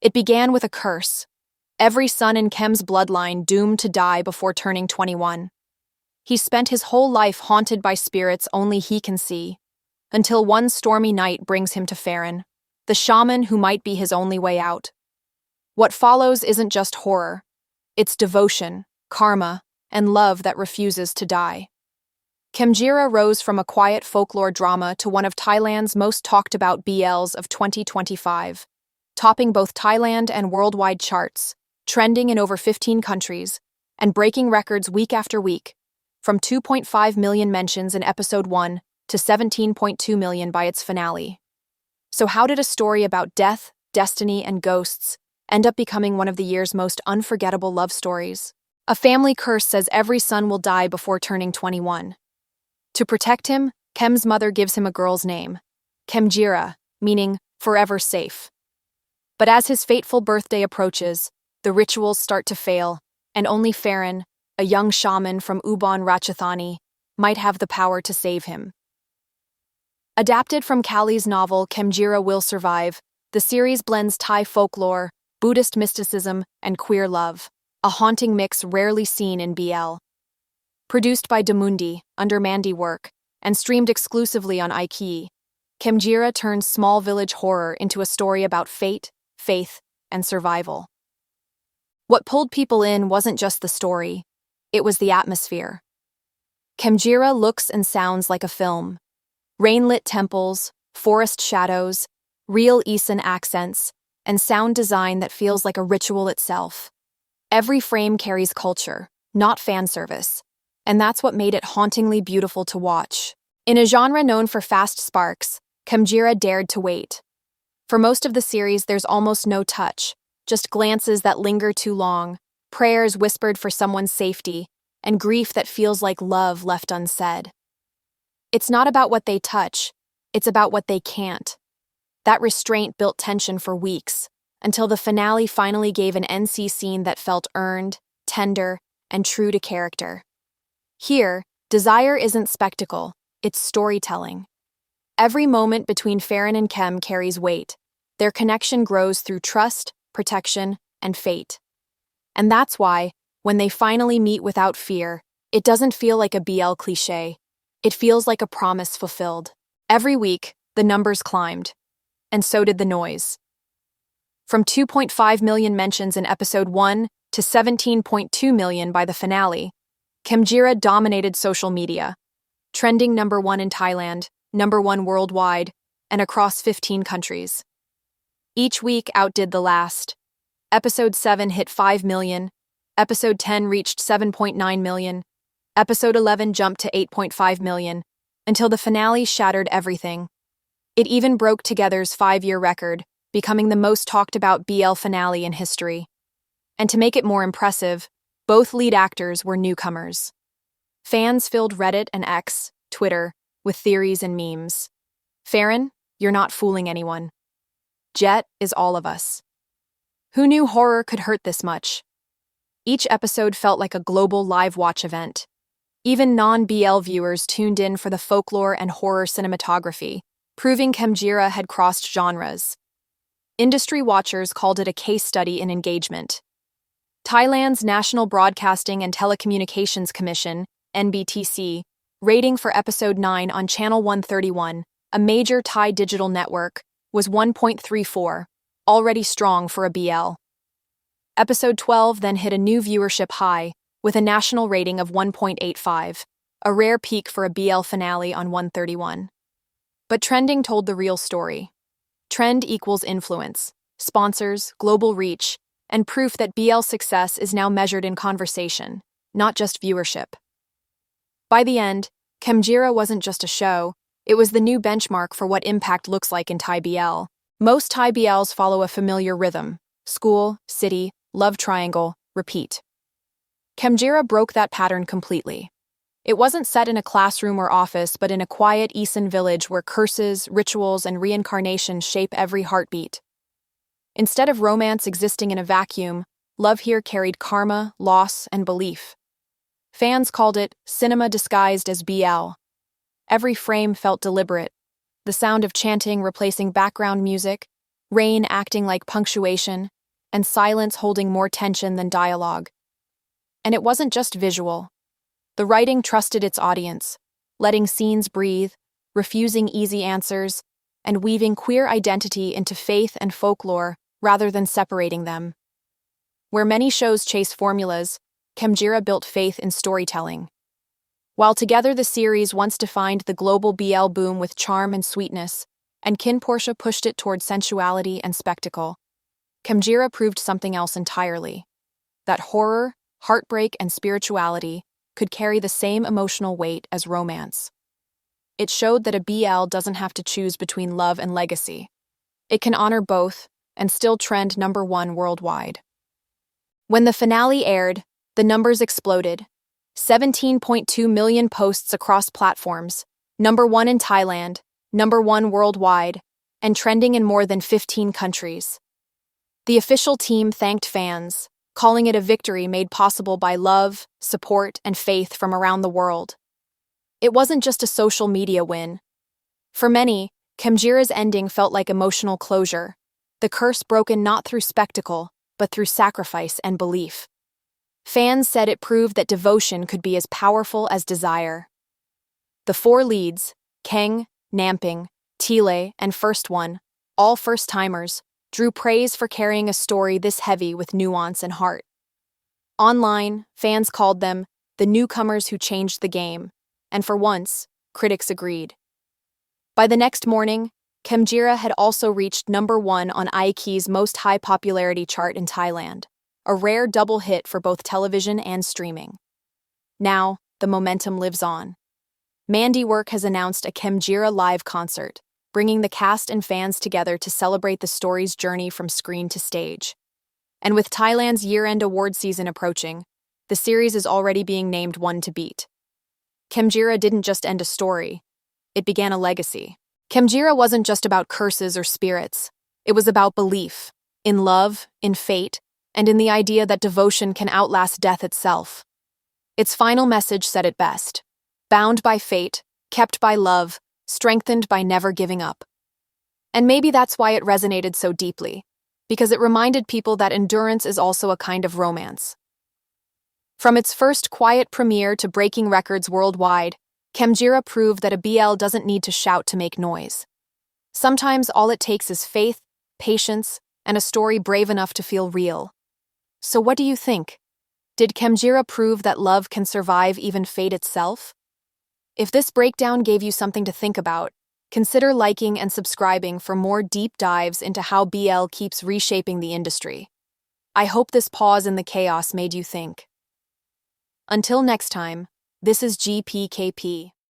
It began with a curse. Every son in Khem's bloodline doomed to die before turning 21. He spent his whole life haunted by spirits only he can see, until one stormy night brings him to Farron, the shaman who might be his only way out. What follows isn't just horror. It's devotion, karma, and love that refuses to die. Khemjira rose from a quiet folklore drama to one of Thailand's most talked about BLs of 2025, topping both Thailand and worldwide charts, trending in over 15 countries, and breaking records week after week, from 2.5 million mentions in episode 1 to 17.2 million by its finale. So how did a story about death, destiny, and ghosts end up becoming one of the year's most unforgettable love stories? A family curse says every son will die before turning 21. To protect him, Khem's mother gives him a girl's name, Khemjira, meaning forever safe. But as his fateful birthday approaches, the rituals start to fail, and only Farron, a young shaman from Ubon Ratchathani, might have the power to save him. Adapted from Kali's novel Khemjira Will Survive, the series blends Thai folklore, Buddhist mysticism, and queer love, a haunting mix rarely seen in BL. Produced by Domundi, under MandeeWork, and streamed exclusively on iQIYI, Khemjira turns small village horror into a story about fate, faith, and survival. What pulled people in wasn't just the story, it was the atmosphere. Khemjira looks and sounds like a film. Rain-lit temples, forest shadows, real Isan accents, and sound design that feels like a ritual itself. Every frame carries culture, not fan service, and that's what made it hauntingly beautiful to watch. In a genre known for fast sparks, Khemjira dared to wait. For most of the series, there's almost no touch, just glances that linger too long, prayers whispered for someone's safety, and grief that feels like love left unsaid. It's not about what they touch, it's about what they can't. That restraint built tension for weeks, until the finale finally gave an NC scene that felt earned, tender, and true to character. Here, desire isn't spectacle, it's storytelling. Every moment between Farron and Khem carries weight. Their connection grows through trust, protection, and fate. And that's why, when they finally meet without fear, it doesn't feel like a BL cliché. It feels like a promise fulfilled. Every week, the numbers climbed. And so did the noise. From 2.5 million mentions in episode 1 to 17.2 million by the finale, Khemjira dominated social media, trending #1 in Thailand, #1 worldwide, and across 15 countries. Each week outdid the last. Episode 7 hit 5 million, Episode 10 reached 7.9 million, Episode 11 jumped to 8.5 million, until the finale shattered everything. It even broke Together's 5-year record, becoming the most talked about BL finale in history. And to make it more impressive, both lead actors were newcomers. Fans filled Reddit and X, Twitter, with theories and memes. Farron, you're not fooling anyone. Jet is all of us. Who knew horror could hurt this much? Each episode felt like a global live watch event. Even non-BL viewers tuned in for the folklore and horror cinematography, proving Khemjira had crossed genres. Industry watchers called it a case study in engagement. Thailand's National Broadcasting and Telecommunications Commission, NBTC, rating for Episode 9 on Channel 131, a major Thai digital network, was 1.34, already strong for a BL. Episode 12 then hit a new viewership high, with a national rating of 1.85, a rare peak for a BL finale on 131. But trending told the real story. Trend equals influence, sponsors, global reach, and proof that BL success is now measured in conversation, not just viewership. By the end, Khemjira wasn't just a show, it was the new benchmark for what impact looks like in ThaiBL. Most ThaiBLs follow a familiar rhythm: school, city, love triangle, repeat. Khemjira broke that pattern completely. It wasn't set in a classroom or office, but in a quiet Isan village where curses, rituals, and reincarnation shape every heartbeat. Instead of romance existing in a vacuum, love here carried karma, loss, and belief. Fans called it cinema disguised as BL. Every frame felt deliberate, the sound of chanting replacing background music, rain acting like punctuation, and silence holding more tension than dialogue. And it wasn't just visual. The writing trusted its audience, letting scenes breathe, refusing easy answers, and weaving queer identity into faith and folklore rather than separating them. Where many shows chase formulas, Khemjira built faith in storytelling. While together the series once defined the global BL boom with charm and sweetness, and KinPorsche pushed it toward sensuality and spectacle, Khemjira proved something else entirely. That horror, heartbreak, and spirituality could carry the same emotional weight as romance. It showed that a BL doesn't have to choose between love and legacy. It can honor both and still trend #1 worldwide. When the finale aired, the numbers exploded. 17.2 million posts across platforms, #1 in Thailand, #1 worldwide, and trending in more than 15 countries. The official team thanked fans, calling it a victory made possible by love, support, and faith from around the world. It wasn't just a social media win. For many, Khemjira's ending felt like emotional closure, the curse broken not through spectacle, but through sacrifice and belief. Fans said it proved that devotion could be as powerful as desire. The 4 leads, Keng, Namping, Tile, and First One, all first-timers, drew praise for carrying a story this heavy with nuance and heart. Online, fans called them the newcomers who changed the game, and for once, critics agreed. By the next morning, Khemjira had also reached #1 on iQIYI's most high popularity chart in Thailand, a rare double hit for both television and streaming. Now, the momentum lives on. MandeeWork has announced a Khemjira live concert, bringing the cast and fans together to celebrate the story's journey from screen to stage. And with Thailand's year-end award season approaching, the series is already being named one to beat. Khemjira didn't just end a story, it began a legacy. Khemjira wasn't just about curses or spirits, it was about belief, in love, in fate, and in the idea that devotion can outlast death itself. Its final message said it best: bound by fate, kept by love, strengthened by never giving up. And maybe that's why it resonated so deeply, because it reminded people that endurance is also a kind of romance. From its first quiet premiere to breaking records worldwide, Khemjira proved that a BL doesn't need to shout to make noise. Sometimes all it takes is faith, patience, and a story brave enough to feel real. So what do you think? Did Khemjira prove that love can survive even fate itself? If this breakdown gave you something to think about, consider liking and subscribing for more deep dives into how BL keeps reshaping the industry. I hope this pause in the chaos made you think. Until next time, this is GPkP.